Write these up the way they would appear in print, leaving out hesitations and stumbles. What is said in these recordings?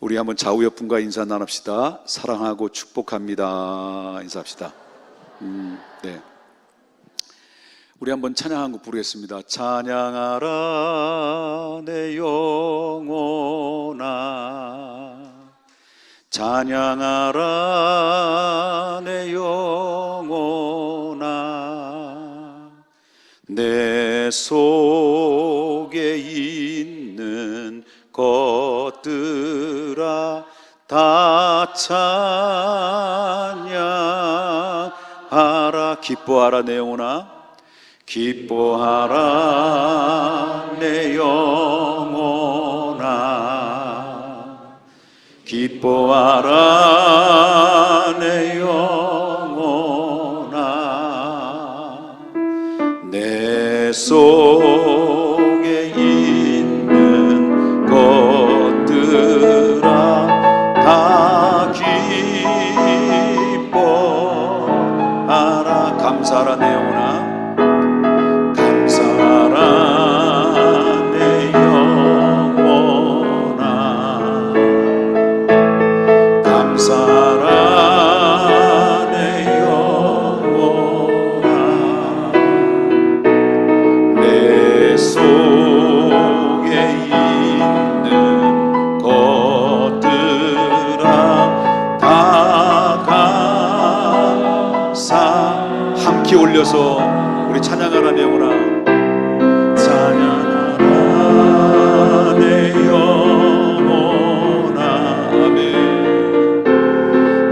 우리 한번 좌우 옆분과 인사 나눕시다. 사랑하고 축복합니다. 인사합시다. 네. 우리 한번 찬양 한 곡 부르겠습니다. 찬양하라 내 영혼아, 찬양하라 내 영혼아, 내 속에 있는 것들아 다 찬양하라. 기뻐하라 내 영혼아, 기뻐하라 내 영혼아, 기뻐하라 내 영혼아, 내 속에 있는 것들아 다 기뻐하라. 감사하라 내 영혼아, 올려서 우리 찬양하라 내 영혼아, 찬양하라 내 영혼아, 아멘.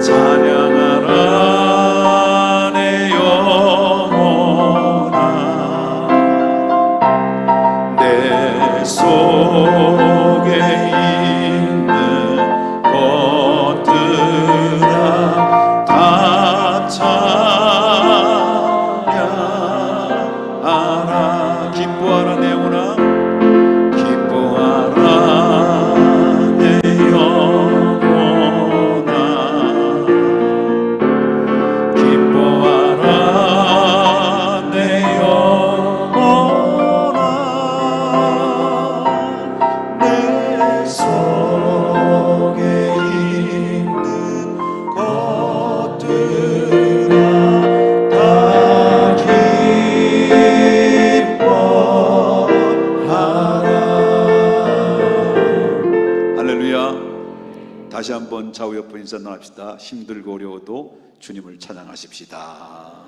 찬양하라 내 영혼아, 내 속에 있는 것들아 다 기뻐하라 내 영혼아, 기뻐하라 내 영혼아, 기뻐하라 내 영혼아, 내 속에 있는 것들아 다 다시 한번 좌우 옆으로 인사 나눕시다. 힘들고 어려워도 주님을 찬양하십시다.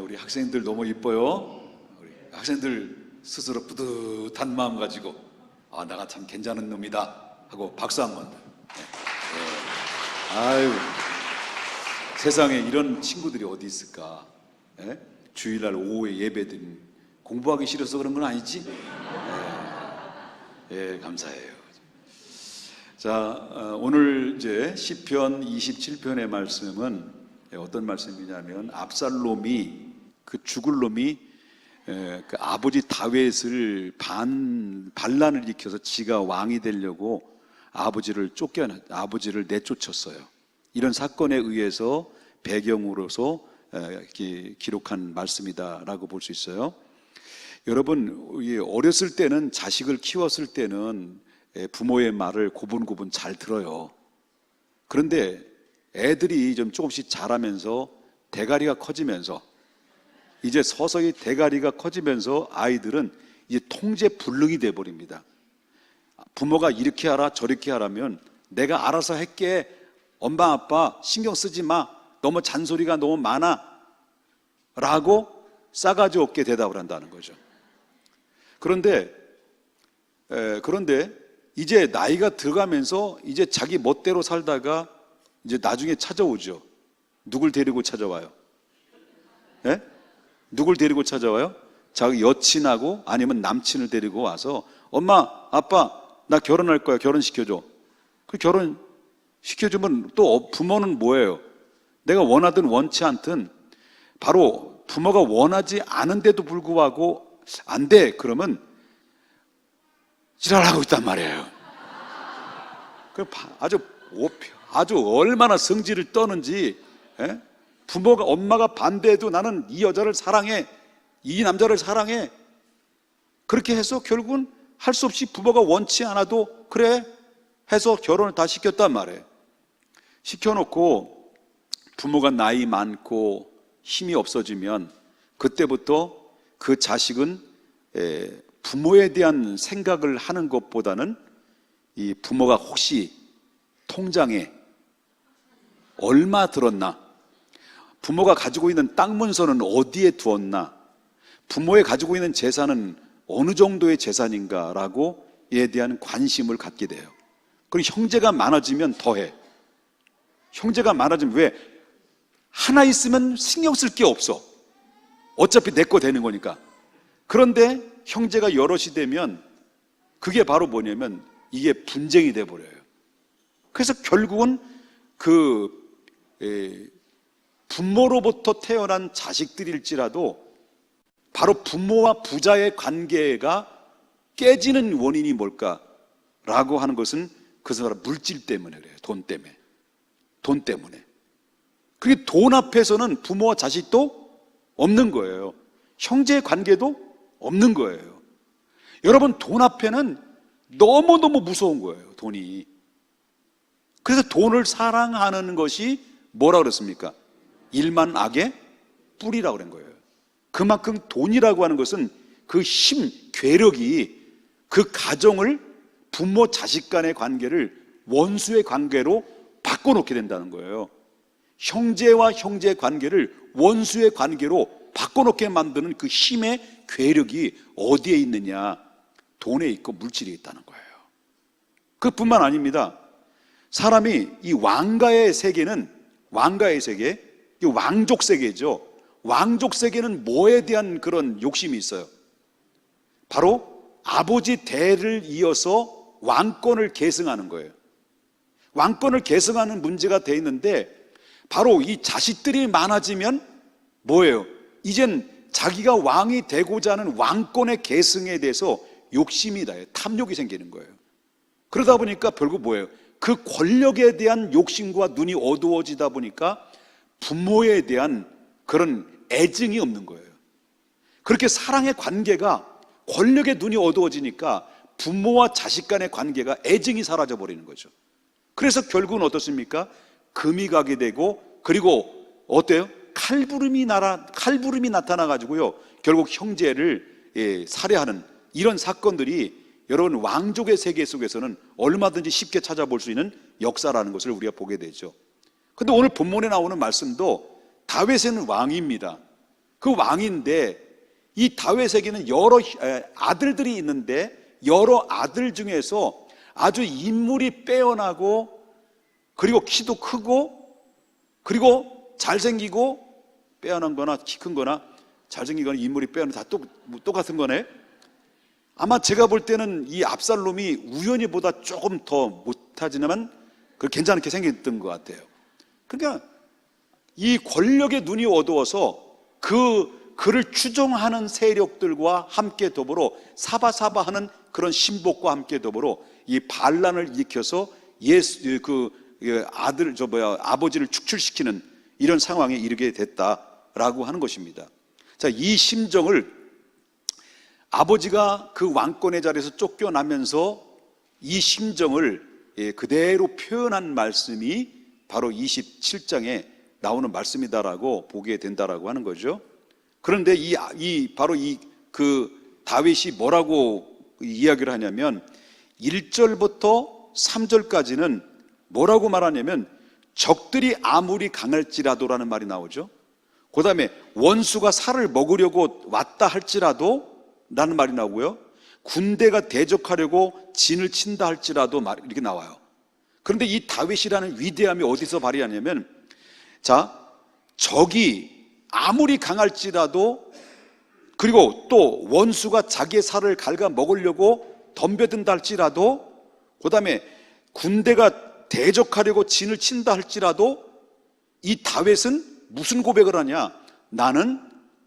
우리 학생들 너무 이뻐요. 우리 학생들 스스로 뿌듯한 마음 가지고 내가 참 괜찮은 놈이다 하고 박수 한번. 아유, 세상에 이런 친구들이 어디 있을까? 주일날 오후에 예배드린 공부하기 싫어서 그런 건 아니지? 예, 감사해요. 자, 오늘 이제 시편 27편의 말씀은 어떤 말씀이냐면 압살롬이 그 죽을 놈이 그 아버지 다윗을 반란을 일으켜서 지가 왕이 되려고 아버지를 내쫓았어요. 이런 사건에 의해서 배경으로서 기록한 말씀이다라고 볼 수 있어요. 여러분, 어렸을 때는 자식을 키웠을 때는 부모의 말을 고분고분 잘 들어요. 그런데 애들이 좀 조금씩 자라면서 대가리가 커지면서 이제 서서히 대가리가 커지면서 아이들은 이제 통제 불능이 돼버립니다. 부모가 이렇게 하라 저렇게 하라면 내가 알아서 할게, 엄마 아빠 신경 쓰지 마, 너무 잔소리가 너무 많아 라고 싸가지 없게 대답을 한다는 거죠. 그런데 이제 나이가 들어가면서 이제 자기 멋대로 살다가 이제 나중에 찾아오죠. 누굴 데리고 찾아와요? 누굴 데리고 찾아와요? 자기 여친하고 아니면 남친을 데리고 와서 엄마, 아빠, 나 결혼할 거야. 결혼시켜줘. 그 결혼시켜주면 또 부모는 뭐예요? 내가 원하든 원치 않든 바로 부모가 원하지 않은데도 불구하고 안 돼. 그러면 지랄하고 있단 말이에요. 아주 얼마나 성질을 떠는지. 부모가 엄마가 반대해도 나는 이 여자를 사랑해, 이 남자를 사랑해. 그렇게 해서 결국은 할 수 없이 부모가 원치 않아도 그래 해서 결혼을 다 시켰단 말이에요. 시켜놓고 부모가 나이 많고 힘이 없어지면 그때부터 그 자식은 부모에 대한 생각을 하는 것보다는 이 부모가 혹시 통장에 얼마 들었나, 부모가 가지고 있는 땅 문서는 어디에 두었나, 부모의 가지고 있는 재산은 어느 정도의 재산인가라고 에 대한 관심을 갖게 돼요. 그리고 형제가 많아지면 더해. 형제가 많아지면 왜? 하나 있으면 신경 쓸 게 없어. 어차피 내 거 되는 거니까. 그런데 형제가 여럿이 되면 그게 바로 뭐냐면 이게 분쟁이 돼 버려요. 그래서 결국은 부모로부터 태어난 자식들일지라도 바로 부모와 부자의 관계가 깨지는 원인이 뭘까라고 하는 것은 그 사람 물질 때문에 그래요. 돈 때문에. 돈 때문에. 그게 돈 앞에서는 부모와 자식도 없는 거예요. 형제의 관계도 없는 거예요. 여러분, 돈 앞에는 너무너무 무서운 거예요, 돈이. 그래서 돈을 사랑하는 것이 뭐라 그랬습니까? 일만 악의 뿌리라고 그런 거예요. 그만큼 돈이라고 하는 것은 그 힘, 괴력이 그 가정을, 부모 자식 간의 관계를 원수의 관계로 바꿔놓게 된다는 거예요. 형제와 형제의 관계를 원수의 관계로 바꿔놓게 만드는 그 힘의 괴력이 어디에 있느냐? 돈에 있고 물질에 있다는 거예요. 그뿐만 아닙니다. 사람이 이 왕가의 세계는, 왕가의 세계, 이 왕족 세계죠. 왕족 세계는 뭐에 대한 그런 욕심이 있어요? 바로 아버지 대를 이어서 왕권을 계승하는 거예요. 왕권을 계승하는 문제가 돼 있는데 바로 이 자식들이 많아지면 뭐예요? 이젠 자기가 왕이 되고자 하는 왕권의 계승에 대해서 욕심이 나요. 탐욕이 생기는 거예요. 그러다 보니까 결국 뭐예요? 그 권력에 대한 욕심과 눈이 어두워지다 보니까 부모에 대한 그런 애증이 없는 거예요. 그렇게 사랑의 관계가, 권력의 눈이 어두워지니까 부모와 자식 간의 관계가 애증이 사라져 버리는 거죠. 그래서 결국은 어떻습니까? 금이 가게 되고, 그리고 어때요? 칼부림이 나타나 가지고요, 결국 형제를 살해하는 이런 사건들이 여러분 왕족의 세계 속에서는 얼마든지 쉽게 찾아볼 수 있는 역사라는 것을 우리가 보게 되죠. 근데 오늘 본문에 나오는 말씀도 다윗은 왕입니다. 그 왕인데 이 다윗에게는 여러 아들들이 있는데 여러 아들 중에서 아주 인물이 빼어나고, 그리고 키도 크고, 그리고 잘생기고, 빼어난 거나 키 큰 거나 잘생기거나 인물이 빼어난 다 똑같은 거네. 아마 제가 볼 때는 이 압살롬이 우연히보다 조금 더 못하지만 괜찮게 생겼던 것 같아요. 그러니까 이 권력의 눈이 어두워서 그를 추종하는 세력들과 함께 더불어 사바사바하는 그런 신복과 함께 더불어 이 반란을 일으켜서 아버지를 축출시키는 이런 상황에 이르게 됐다라고 하는 것입니다. 자, 이 심정을 아버지가 그 왕권의 자리에서 쫓겨나면서 이 심정을 그대로 표현한 말씀이 바로 27장에 나오는 말씀이다라고 보게 된다라고 하는 거죠. 그런데 바로 그 다윗이 뭐라고 이야기를 하냐면 1절부터 3절까지는 뭐라고 말하냐면 적들이 아무리 강할지라도라는 말이 나오죠. 그 다음에 원수가 살을 먹으려고 왔다 할지라도 라는 말이 나오고요, 군대가 대적하려고 진을 친다 할지라도 이렇게 나와요. 그런데 이 다윗이라는 위대함이 어디서 발휘하냐면, 자, 적이 아무리 강할지라도, 그리고 또 원수가 자기의 살을 갉아 먹으려고 덤벼든다 할지라도, 그 다음에 군대가 대적하려고 진을 친다 할지라도 이 다윗은 무슨 고백을 하냐? 나는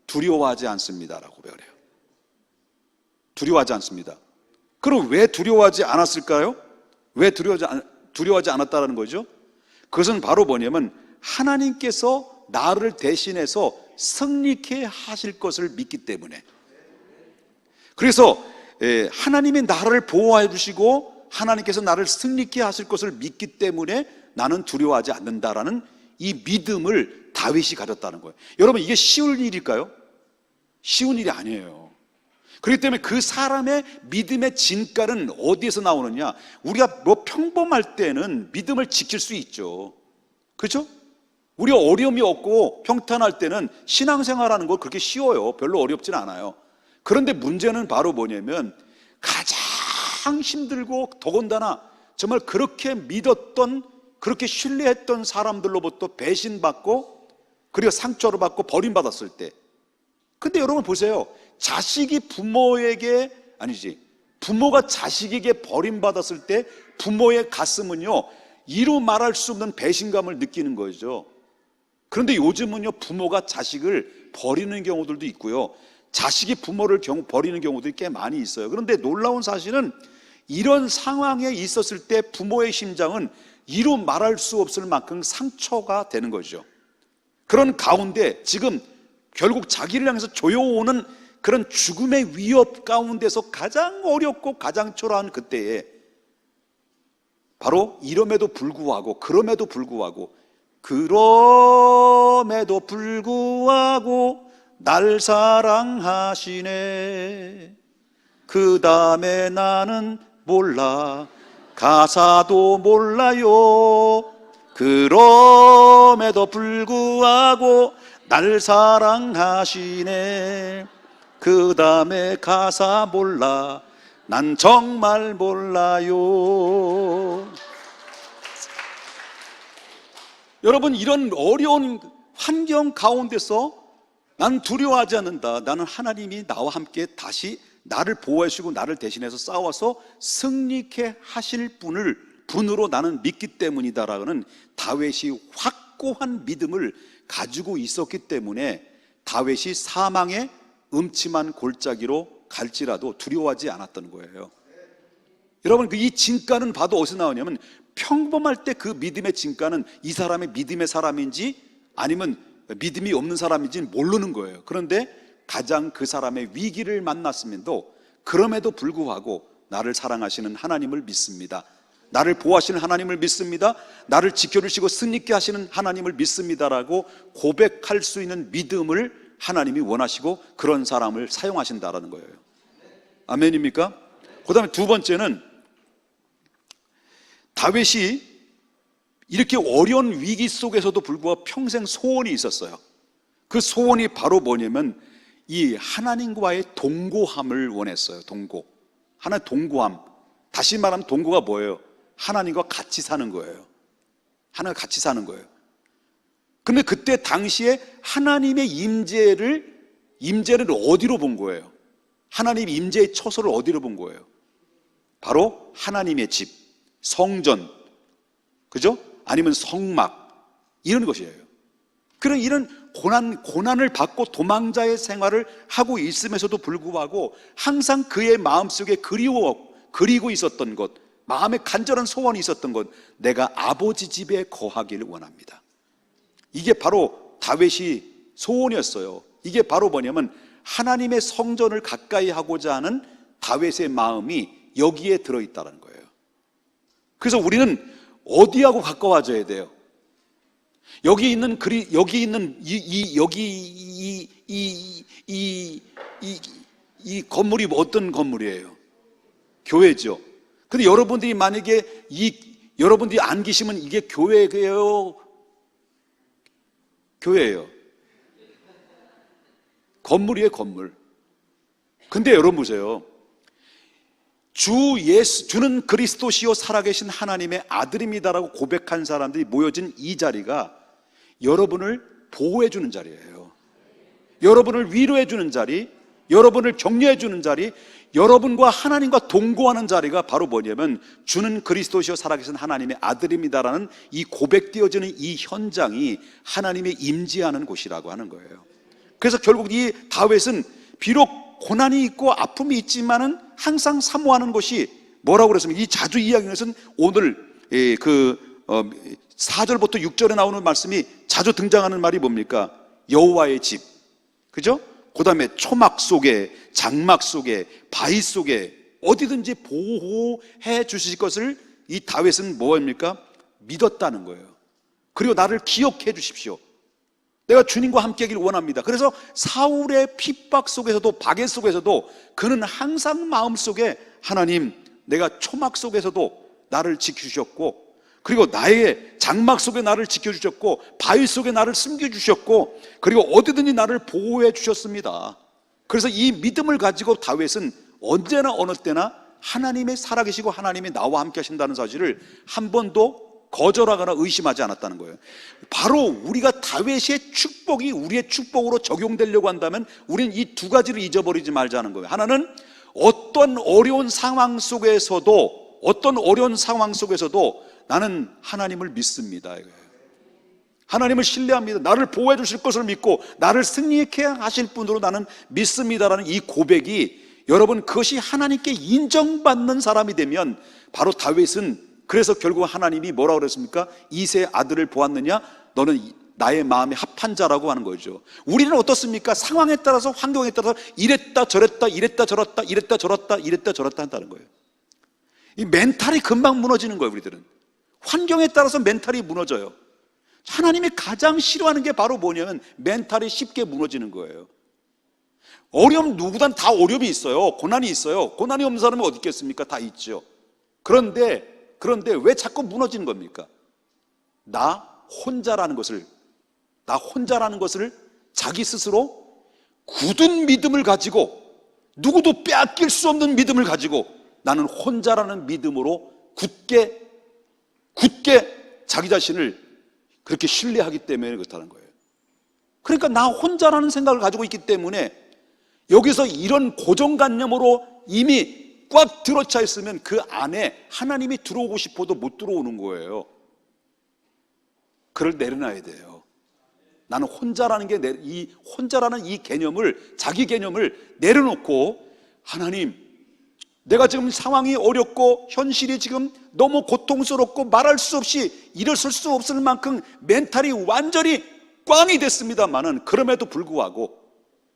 두려워하지 않습니다라고 고백을 해요. 두려워하지 않습니다. 그럼 왜 두려워하지 않았을까요? 왜 두려워하지 않았다는 거죠? 그것은 바로 뭐냐면 하나님께서 나를 대신해서 승리케 하실 것을 믿기 때문에. 그래서 하나님이 나를 보호해 주시고 하나님께서 나를 승리케 하실 것을 믿기 때문에 나는 두려워하지 않는다라는 이 믿음을 다윗이 가졌다는 거예요. 여러분, 이게 쉬운 일일까요? 쉬운 일이 아니에요. 그렇기 때문에 그 사람의 믿음의 진가는 어디에서 나오느냐? 우리가 뭐 평범할 때는 믿음을 지킬 수 있죠. 그렇죠? 우리가 어려움이 없고 평탄할 때는 신앙생활하는 거 그렇게 쉬워요. 별로 어렵진 않아요. 그런데 문제는 바로 뭐냐면 가장 힘들고 더군다나 정말 그렇게 믿었던, 그렇게 신뢰했던 사람들로부터 배신받고 그리고 상처를 받고 버림받았을 때. 근데 여러분 보세요. 자식이 부모에게, 아니지, 부모가 자식에게 버림받았을 때 부모의 가슴은요, 이루 말할 수 없는 배신감을 느끼는 거죠. 그런데 요즘은요, 부모가 자식을 버리는 경우들도 있고요, 자식이 부모를 버리는 경우들이 꽤 많이 있어요. 그런데 놀라운 사실은 이런 상황에 있었을 때 부모의 심장은 이루 말할 수 없을 만큼 상처가 되는 거죠. 그런 가운데 지금 결국 자기를 향해서 조여오는 그런 죽음의 위협 가운데서 가장 어렵고 가장 초라한 그때에 바로 이럼에도 불구하고, 그럼에도 불구하고 날 사랑하시네. 그 다음에 나는 몰라, 가사도 몰라요. 그럼에도 불구하고 날 사랑하시네. 그 다음에 가사 몰라, 난 정말 몰라요. 여러분, 이런 어려운 환경 가운데서 난 두려워하지 않는다. 나는 하나님이 나와 함께 다시 나를 보호해 주시고 나를 대신해서 싸워서 승리케 하실 분으로 나는 믿기 때문이다라는 다윗이 확고한 믿음을 가지고 있었기 때문에 다윗이 사망의 음침한 골짜기로 갈지라도 두려워하지 않았던 거예요. 여러분, 이 진가는 봐도 어디서 나오냐면 평범할 때 그 믿음의 진가는 이 사람이 믿음의 사람인지 아니면 믿음이 없는 사람인지 모르는 거예요. 그런데 가장 그 사람의 위기를 만났음에도 그럼에도 불구하고 나를 사랑하시는 하나님을 믿습니다, 나를 보호하시는 하나님을 믿습니다, 나를 지켜주시고 승리케 하시는 하나님을 믿습니다라고 고백할 수 있는 믿음을 하나님이 원하시고 그런 사람을 사용하신다라는 거예요. 아멘입니까? 그 다음에 두 번째는 다윗이 이렇게 어려운 위기 속에서도 불구하고 평생 소원이 있었어요. 그 소원이 바로 뭐냐면 이 하나님과의 동거함을 원했어요. 하나의 동거함. 다시 말하면 동거가 뭐예요? 하나님과 같이 사는 거예요. 하나님과 같이 사는 거예요. 근데 그때 당시에 하나님의 임재를 어디로 본 거예요? 하나님의 임재의 처소를 어디로 본 거예요? 바로 하나님의 집, 성전, 그죠? 아니면 성막, 이런 것이에요. 그런 이런 고난을 받고 도망자의 생활을 하고 있음에서도 불구하고 항상 그의 마음속에 그리고 있었던 것, 마음에 간절한 소원이 있었던 것, 내가 아버지 집에 거하기를 원합니다. 이게 바로 다윗이 소원이었어요. 이게 바로 뭐냐면 하나님의 성전을 가까이 하고자 하는 다윗의 마음이 여기에 들어있다는 거예요. 그래서 우리는 어디하고 가까워져야 돼요? 여기 있는 이 건물이 어떤 건물이에요? 교회죠. 근데 여러분들이 만약에 여러분들이 안 계시면 이게 교회예요? 교회예요. 건물이에요, 건물. 근데 여러분 보세요. 주는 그리스도시요 살아계신 하나님의 아들입니다라고 고백한 사람들이 모여진 이 자리가 여러분을 보호해주는 자리예요. 여러분을 위로해주는 자리, 여러분을 격려해주는 자리, 여러분과 하나님과 동거하는 자리가 바로 뭐냐면 주는 그리스도시요 살아계신 하나님의 아들입니다라는 이 고백되어지는 이 현장이 하나님의 임재하는 곳이라고 하는 거예요. 그래서 결국 이 다윗은 비록 고난이 있고 아픔이 있지만은 항상 사모하는 것이 뭐라고 그랬습니까? 이 자주 이야기하는 것은 오늘 4절부터 6절에 나오는 말씀이 자주 등장하는 말이 뭡니까? 여호와의 집, 그죠? 그 다음에 초막 속에, 장막 속에, 바위 속에 어디든지 보호해 주실 것을 이 다윗은 뭐입니까? 믿었다는 거예요. 그리고 나를 기억해 주십시오. 내가 주님과 함께하기를 원합니다. 그래서 사울의 핍박 속에서도, 박해 속에서도 그는 항상 마음속에 하나님, 내가 초막 속에서도 나를 지켜주셨고, 그리고 나의 장막 속에 나를 지켜주셨고, 바위 속에 나를 숨겨주셨고, 그리고 어디든지 나를 보호해 주셨습니다. 그래서 이 믿음을 가지고 다윗은 언제나 어느 때나 하나님이 살아계시고 하나님이 나와 함께 하신다는 사실을 한 번도 거절하거나 의심하지 않았다는 거예요. 바로 우리가 다윗의 축복이 우리의 축복으로 적용되려고 한다면 우리는 이 두 가지를 잊어버리지 말자는 거예요. 하나는 어떤 어려운 상황 속에서도 나는 하나님을 믿습니다, 이거예요. 하나님을 신뢰합니다. 나를 보호해 주실 것을 믿고 나를 승리케 하실 분으로 나는 믿습니다라는 이 고백이, 여러분, 그것이 하나님께 인정받는 사람이 되면, 바로 다윗은 그래서 결국 하나님이 뭐라고 그랬습니까? 이새의 아들을 보았느냐? 너는 나의 마음에 합한 자라고 하는 거죠. 우리는 어떻습니까? 상황에 따라서, 환경에 따라서 이랬다 저랬다, 이랬다 저랬다, 이랬다 저랬다, 이랬다 저랬다 한다는 거예요. 이 멘탈이 금방 무너지는 거예요. 우리들은 환경에 따라서 멘탈이 무너져요. 하나님이 가장 싫어하는 게 바로 뭐냐면 멘탈이 쉽게 무너지는 거예요. 어려움, 누구든 다 어려움이 있어요. 고난이 있어요. 고난이 없는 사람이 어디 있겠습니까? 다 있죠. 그런데 왜 자꾸 무너지는 겁니까? 나 혼자라는 것을 자기 스스로 굳은 믿음을 가지고, 누구도 빼앗길 수 없는 믿음을 가지고, 나는 혼자라는 믿음으로 굳게 자기 자신을 그렇게 신뢰하기 때문에 그렇다는 거예요. 그러니까 나 혼자라는 생각을 가지고 있기 때문에 여기서 이런 고정관념으로 이미 꽉 들어차 있으면 그 안에 하나님이 들어오고 싶어도 못 들어오는 거예요. 그걸 내려놔야 돼요. 나는 혼자라는 이 개념을, 자기 개념을 내려놓고, 하나님, 내가 지금 상황이 어렵고 현실이 지금 너무 고통스럽고 말할 수 없이 일어설 수 없을 만큼 멘탈이 완전히 꽝이 됐습니다만은, 그럼에도 불구하고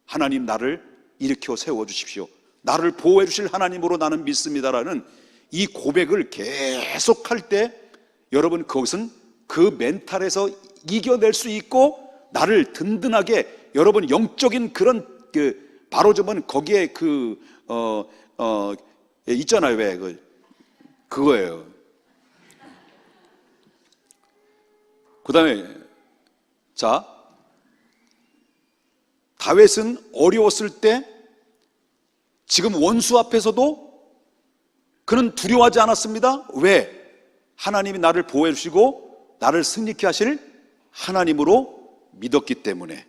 하나님, 나를 일으켜 세워주십시오. 나를 보호해 주실 하나님으로 나는 믿습니다라는 이 고백을 계속할 때, 여러분, 그것은 그 멘탈에서 이겨낼 수 있고, 나를 든든하게, 여러분, 영적인 그런 바로 좀 거기에 있잖아요. 왜 그거예요. 그 다음에, 자, 다윗은 어려웠을 때 지금 원수 앞에서도 그는 두려워하지 않았습니다. 왜? 하나님이 나를 보호해 주시고 나를 승리케 하실 하나님으로 믿었기 때문에.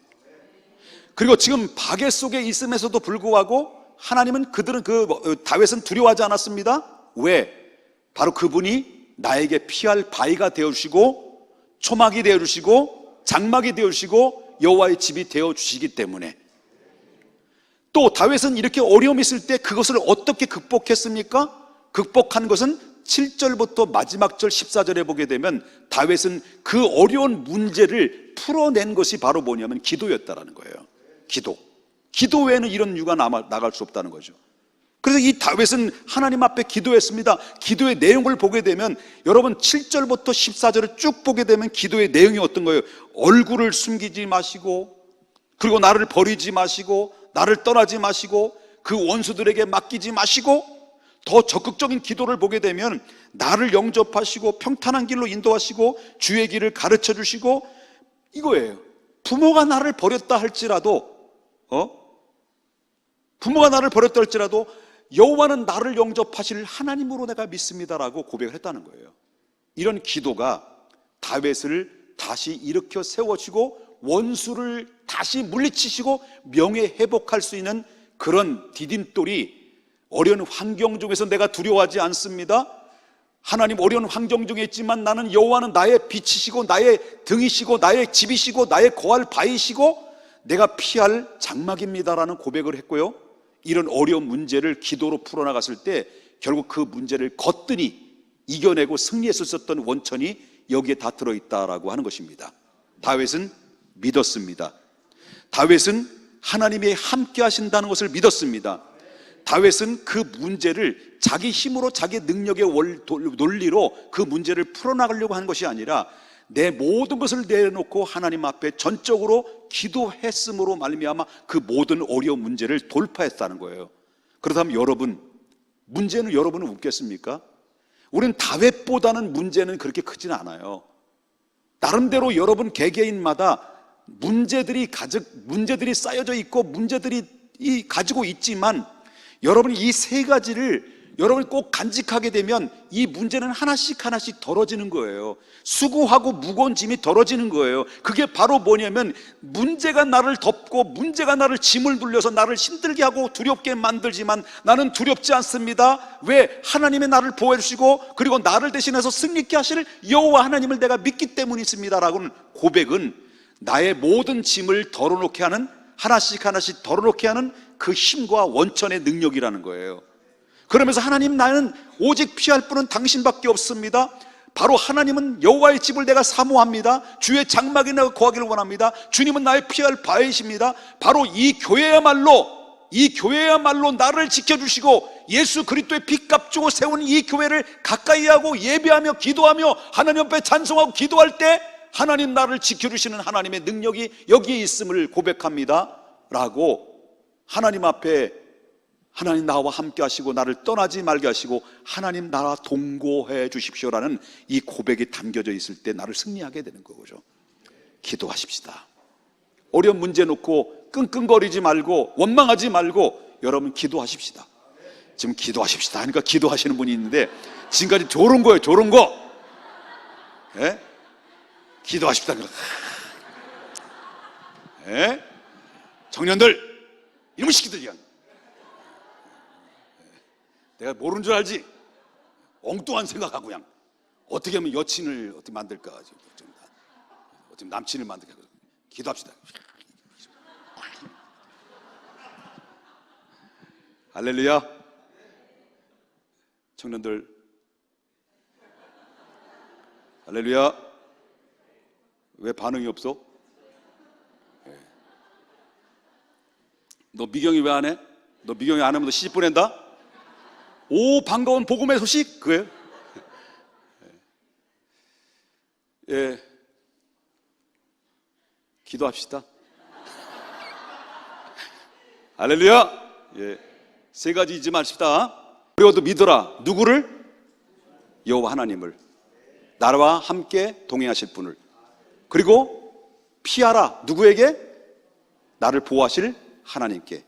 그리고 지금 박해 속에 있음에서도 불구하고 다윗은 두려워하지 않았습니다. 왜? 바로 그분이 나에게 피할 바위가 되어주시고 초막이 되어주시고 장막이 되어주시고 여호와의 집이 되어주시기 때문에. 또 다윗은 이렇게 어려움이 있을 때 그것을 어떻게 극복했습니까? 극복한 것은 7절부터 마지막 절 14절에 보게 되면 다윗은 그 어려운 문제를 풀어낸 것이 바로 뭐냐면 기도였다라는 거예요. 기도 외에는 이런 이유가 나갈 수 없다는 거죠. 그래서 이 다윗은 하나님 앞에 기도했습니다. 기도의 내용을 보게 되면, 여러분, 7절부터 14절을 쭉 보게 되면 기도의 내용이 어떤 거예요? 얼굴을 숨기지 마시고, 그리고 나를 버리지 마시고, 나를 떠나지 마시고, 그 원수들에게 맡기지 마시고, 더 적극적인 기도를 보게 되면 나를 영접하시고 평탄한 길로 인도하시고 주의 길을 가르쳐 주시고, 이거예요. 부모가 나를 버렸다 할지라도 여호와는 나를 영접하실 하나님으로 내가 믿습니다라고 고백을 했다는 거예요. 이런 기도가 다윗을 다시 일으켜 세워주고 원수를 다시 물리치시고 명예 회복할 수 있는 그런 디딤돌이, 어려운 환경 중에서 내가 두려워하지 않습니다. 하나님, 어려운 환경 중에 있지만 나는 여호와는 나의 빛이시고 나의 등이시고 나의 집이시고 나의 거할 바위시고 내가 피할 장막입니다라는 고백을 했고요. 이런 어려운 문제를 기도로 풀어나갔을 때 결국 그 문제를 거뜬히 이겨내고 승리했을 수 있었던 원천이 여기에 다 들어있다라고 하는 것입니다. 다윗은 믿었습니다. 다윗은 하나님이 함께 하신다는 것을 믿었습니다. 다윗은 그 문제를 자기 힘으로, 자기 능력의 논리로 그 문제를 풀어나가려고 한 것이 아니라 내 모든 것을 내려놓고 하나님 앞에 전적으로 기도했음으로 말미암아 그 모든 어려운 문제를 돌파했다는 거예요. 그렇다면 여러분, 문제는 여러분은 웃겠습니까? 우리는 다윗보다는 문제는 그렇게 크진 않아요. 나름대로 여러분 개개인마다 문제들이 쌓여져 있고 문제들이 가지고 있지만 여러분이 이 세 가지를 여러분이 꼭 간직하게 되면 이 문제는 하나씩 덜어지는 거예요. 수고하고 무거운 짐이 덜어지는 거예요. 그게 바로 뭐냐면 문제가 나를 덮고 문제가 나를 짐을 눌려서 나를 힘들게 하고 두렵게 만들지만 나는 두렵지 않습니다. 왜? 하나님의 나를 보호해 주시고 그리고 나를 대신해서 승리케 하실 여호와 하나님을 내가 믿기 때문이십니다 라고는 고백은 나의 모든 짐을 덜어놓게 하는, 하나씩 덜어놓게 하는 그 힘과 원천의 능력이라는 거예요. 그러면서 하나님, 나는 오직 피할 분은 당신밖에 없습니다. 바로 하나님은 여호와의 집을 내가 사모합니다. 주의 장막에 내가 거하기를 원합니다. 주님은 나의 피할 바위이십니다. 바로 이 교회야말로 나를 지켜주시고 예수 그리스도의 핏값 주고 세운 이 교회를 가까이하고 예배하며 기도하며 하나님 앞에 찬송하고 기도할 때 하나님 나를 지켜주시는 하나님의 능력이 여기에 있음을 고백합니다 라고 하나님 앞에 하나님 나와 함께 하시고 나를 떠나지 말게 하시고 하나님 나와 동거해 주십시오라는 이 고백이 담겨져 있을 때 나를 승리하게 되는 거죠. 기도하십시다. 어려운 문제 놓고 끙끙거리지 말고 원망하지 말고 여러분 기도하십시다. 지금 기도하십시다 하니까 기도하시는 분이 있는데 지금까지 조른 거예요. 조른 거. 예? 기도하십시다. 예? 청년들 이놈의 시키들 그냥 내가 모르는 줄 알지? 엉뚱한 생각하고 그냥 어떻게 하면 여친을 어떻게 만들까, 어떻게 남친을 만들까. 기도합시다. 할렐루야. 청년들 할렐루야. 왜 반응이 없어? 너 미경이 왜 안 해? 너 미경이 안 하면 너 시집 보낸다? 오, 반가운 복음의 소식? 그거예요? 예. 기도합시다. 할렐루야. 예. 세 가지 잊지 마십시다. 그리고도 믿어라. 누구를? 여호와 하나님을, 나와 함께 동행하실 분을. 그리고 피하라. 누구에게? 나를 보호하실 하나님께.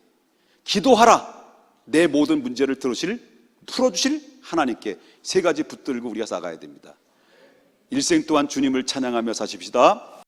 기도하라. 내 모든 문제를 풀어주실 하나님께. 세 가지 붙들고 우리가 살아가야 됩니다. 일생 동안 주님을 찬양하며 사십시다.